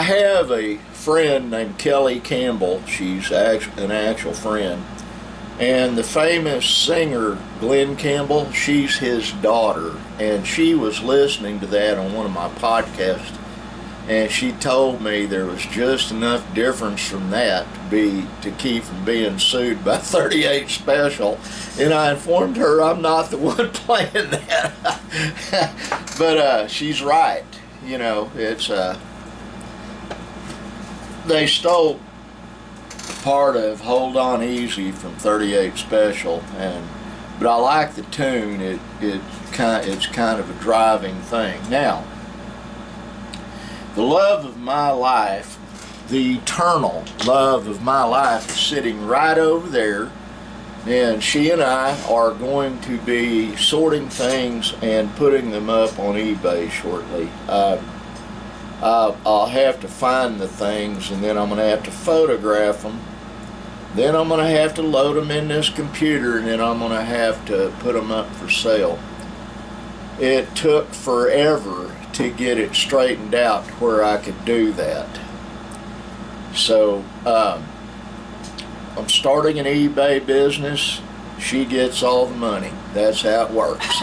I have a friend named Kelly Campbell. She's an actual friend. And the famous singer Glenn Campbell, she's his daughter. And she was listening to that on one of my podcasts. And she told me there was just enough difference from that to keep from being sued by 38 Special. And I informed her I'm not the one playing that. But she's right. You know, it's they stole part of Hold On Easy from 38 Special, but I like the tune. It's kind of a driving thing. Now, the love of my life, the eternal love of my life, is sitting right over there, and she and I are going to be sorting things and putting them up on eBay shortly. I'll have to find the things, and then I'm going to have to photograph them. Then I'm going to have to load them in this computer, and then I'm going to have to put them up for sale. It took forever to get it straightened out where I could do that. So I'm starting an eBay business. She gets all the money. That's how it works.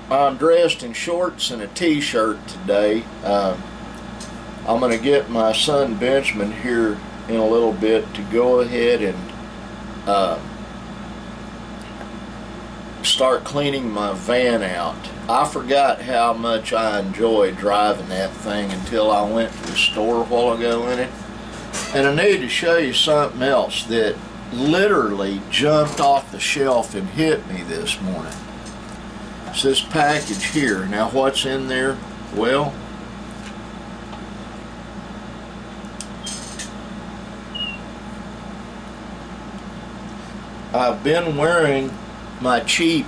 I'm dressed in shorts and a t-shirt today. I'm going to get my son Benjamin here in a little bit to go ahead and start cleaning my van out. I forgot how much I enjoy driving that thing until I went to the store a while ago in it. And I need to show you something else that literally jumped off the shelf and hit me this morning. It's this package here. Now what's in there? Well, I've been wearing my cheap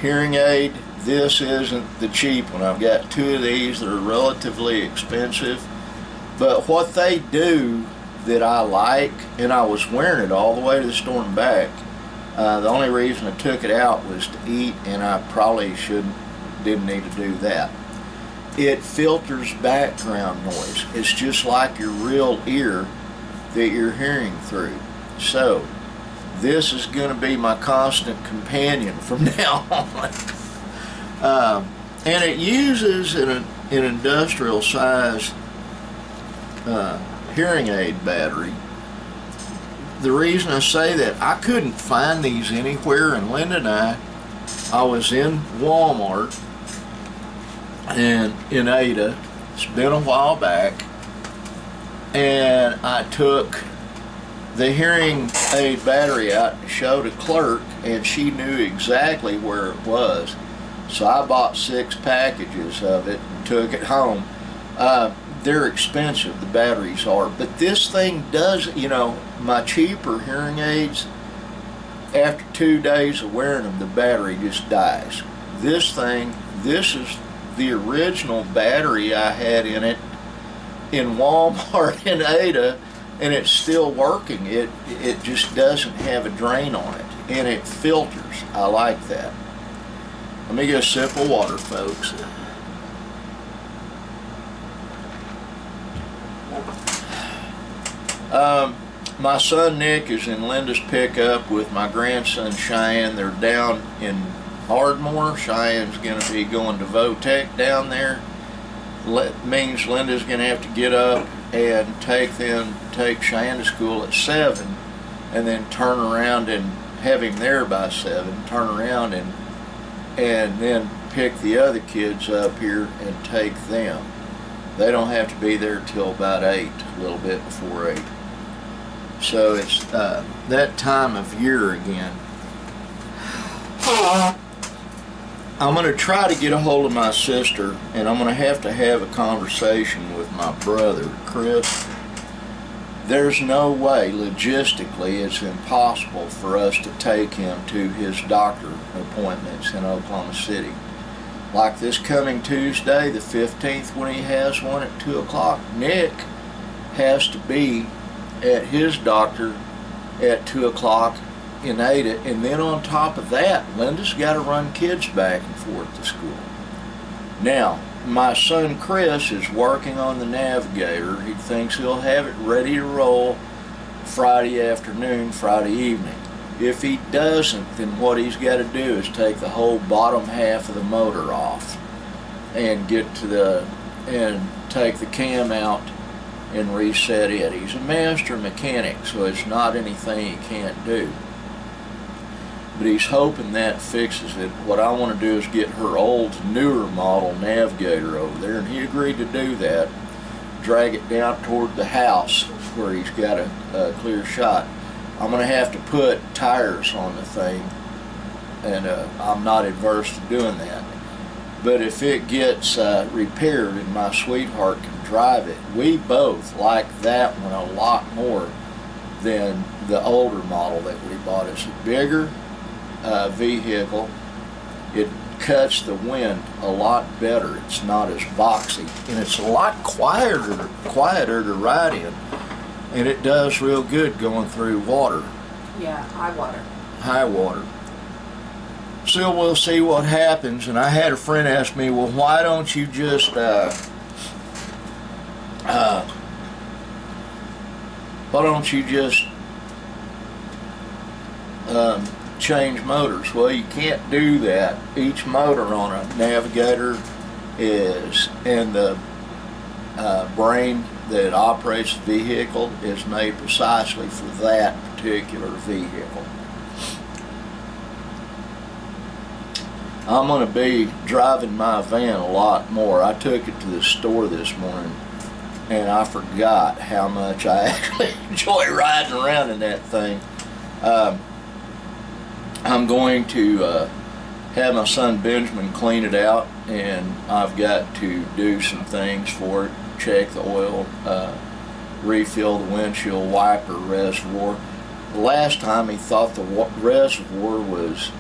hearing aid. This isn't the cheap one. I've got two of these that are relatively expensive. But what they do that I like, and I was wearing it all the way to the store and back. The only reason I took it out was to eat, and I probably didn't need to do that. It filters background noise. It's just like your real ear that you're hearing through. So this is going to be my constant companion from now on. And it uses an industrial size hearing aid battery. The reason I say that, I couldn't find these anywhere, and Linda and I was in Walmart and in Ada. It's been a while back, and I took the hearing aid battery out and showed a clerk, and she knew exactly where it was. So I bought 6 packages of it and took it home. They're expensive, the batteries are, but this thing does, you know, my cheaper hearing aids, after 2 days of wearing them, the battery just dies. This thing, this is the original battery I had in it in Walmart in Ada, and it's still working. It just doesn't have a drain on it, and it filters. I like that. Let me get a sip of water, folks. My son Nick is in Linda's pickup with my grandson Cheyenne. They're down in Ardmore. Cheyenne's going to be going to Votech down there. Means Linda's going to have to get up and take Cheyenne to school at 7, and then turn around and have him there by 7. Turn around and then pick the other kids up here and take them. They don't have to be there till about 8, a little bit before 8. So it's that time of year again. I'm going to try to get a hold of my sister, and I'm going to have a conversation with my brother, Chris. There's no way, logistically, it's impossible for us to take him to his doctor appointments in Oklahoma City. Like this coming Tuesday, the 15th, when he has one at 2 o'clock, Nick has to be at his doctor at 2 o'clock in Ada, and then on top of that, Linda's got to run kids back and forth to school. Now, my son Chris is working on the Navigator. He thinks he'll have it ready to roll Friday afternoon, Friday evening. If he doesn't, then what he's got to do is take the whole bottom half of the motor off and and take the cam out and reset it. He's a master mechanic, so it's not anything he can't do. But he's hoping that fixes it. What I want to do is get her old, newer model Navigator over there, and he agreed to do that. Drag it down toward the house where he's got a clear shot. I'm going to have to put tires on the thing, and I'm not adverse to doing that. But if it gets repaired and my sweetheart can drive it, we both like that one a lot more than the older model that we bought. It's a bigger vehicle. It cuts the wind a lot better. It's not as boxy, and it's a lot quieter to ride in, and it does real good going through water. Yeah, high water. High water. So we'll see what happens. And I had a friend ask me, well, why don't you just change motors? Well, you can't do that. Each motor on a Navigator is, and the brain that operates the vehicle is made precisely for that particular vehicle. I'm going to be driving my van a lot more. I took it to the store this morning, and I forgot how much I actually enjoy riding around in that thing. I'm going to have my son Benjamin clean it out, and I've got to do some things for it. Check the oil, refill the windshield wiper reservoir. The last time he thought the reservoir was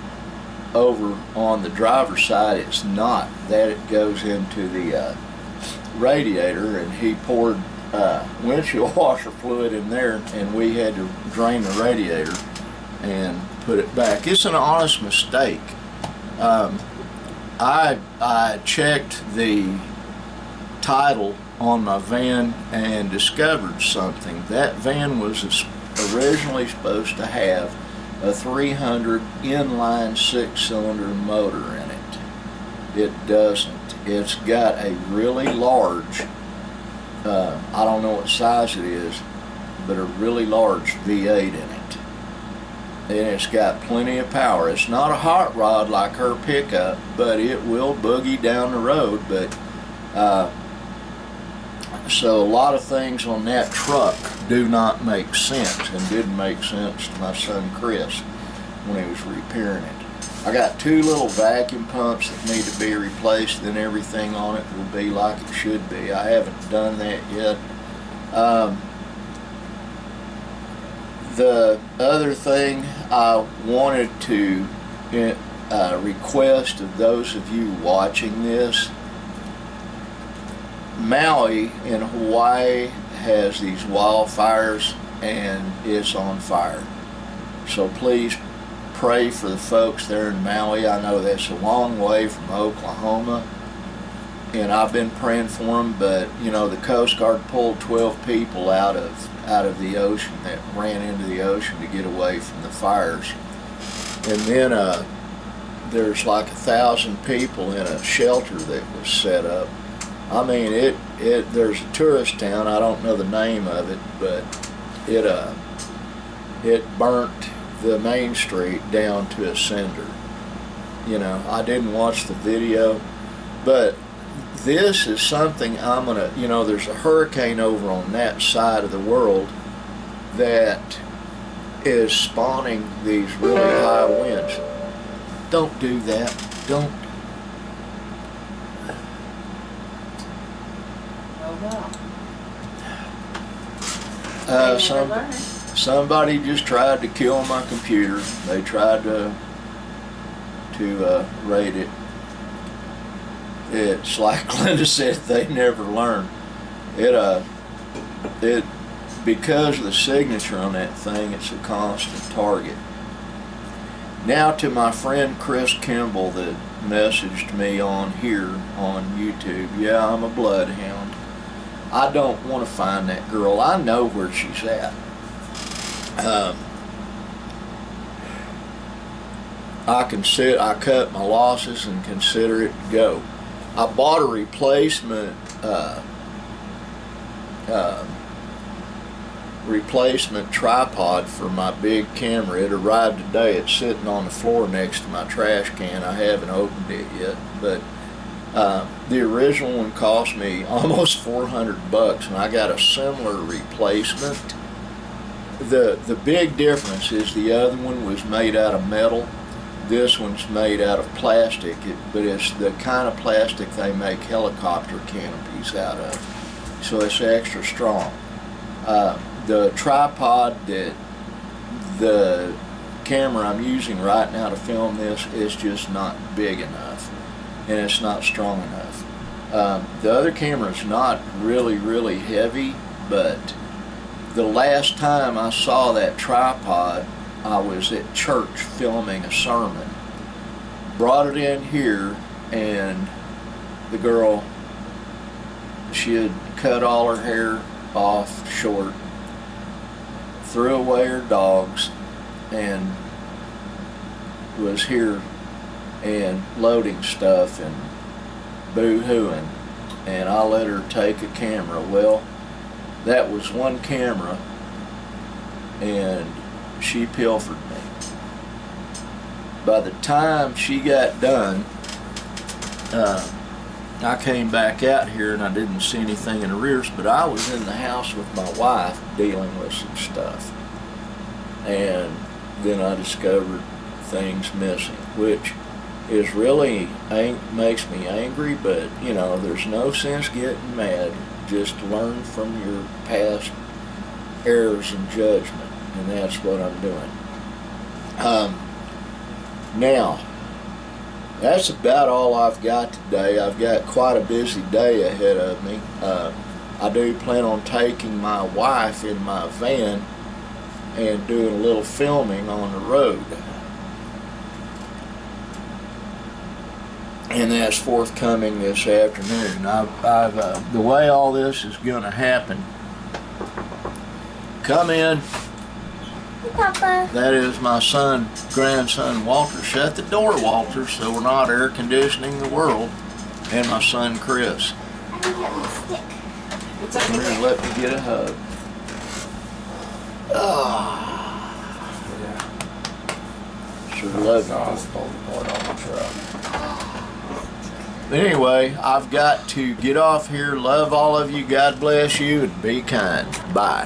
over on the driver's side. It's not. That it goes into the radiator, and he poured windshield washer fluid in there, and we had to drain the radiator and put it back. It's an honest mistake. I checked the title on my van and discovered something. That van was originally supposed to have a 300 inline 6-cylinder motor in it. It doesn't. It's got a really large, I don't know what size it is, but a really large V8 in it. And it's got plenty of power. It's not a hot rod like her pickup, but it will boogie down the road. But so a lot of things on that truck do not make sense, and didn't make sense to my son Chris when he was repairing it. I got 2 little vacuum pumps that need to be replaced, then everything on it will be like it should be. I haven't done that yet. The other thing I wanted to request of those of you watching this, Maui in Hawaii has these wildfires, and it's on fire. So please pray for the folks there in Maui. I know that's a long way from Oklahoma, and I've been praying for them, but you know, the Coast Guard pulled 12 people out of the ocean, that ran into the ocean to get away from the fires. And then there's like 1,000 people in a shelter that was set up. I mean, there's a tourist town, I don't know the name of it, but it burnt the main street down to a cinder. You know, I didn't watch the video, but this is something I'm gonna, you know, there's a hurricane over on that side of the world that is spawning these really high winds. Don't do that. Don't. Somebody just tried to kill my computer. They tried to raid it. It's like Glenda said, they never learn. Because of the signature on that thing, it's a constant target. Now to my friend Chris Kimball that messaged me on here on YouTube. Yeah, I'm a bloodhound. I don't want to find that girl. I know where she's at. I cut my losses and consider it to go. I bought a replacement tripod for my big camera. It arrived today. It's sitting on the floor next to my trash can. I haven't opened it yet, but the original one cost me almost $400, and I got a similar replacement. The big difference is the other one was made out of metal. This one's made out of plastic, but it's the kind of plastic they make helicopter canopies out of, so it's extra strong. The tripod that the camera I'm using right now to film this is just not big enough, and it's not strong enough. The other camera is not really heavy, but the last time I saw that tripod, I was at church filming a sermon. Brought it in here, and the girl, she had cut all her hair off short, threw away her dogs, and was here and loading stuff and boo-hooing, and I let her take a camera. Well, that was one camera, and she pilfered me. By the time she got done, I came back out here and I didn't see anything in the rears, but I was in the house with my wife dealing with some stuff, and then I discovered things missing, which is really makes me angry, but you know, there's no sense getting mad. Just learn from your past errors and judgment, and that's what I'm doing. Now, that's about all I've got today. I've got quite a busy day ahead of me. I do plan on taking my wife in my van and doing a little filming on the road. And that's forthcoming this afternoon. The way all this is going to happen, come in. Hey, Papa. That is my grandson Walter. Shut the door, Walter, so we're not air conditioning the world. And my son Chris. I didn't get my stick. Come here, let me get a hug. Sure love you. Anyway, I've got to get off here. Love all of you. God bless you, and be kind. Bye.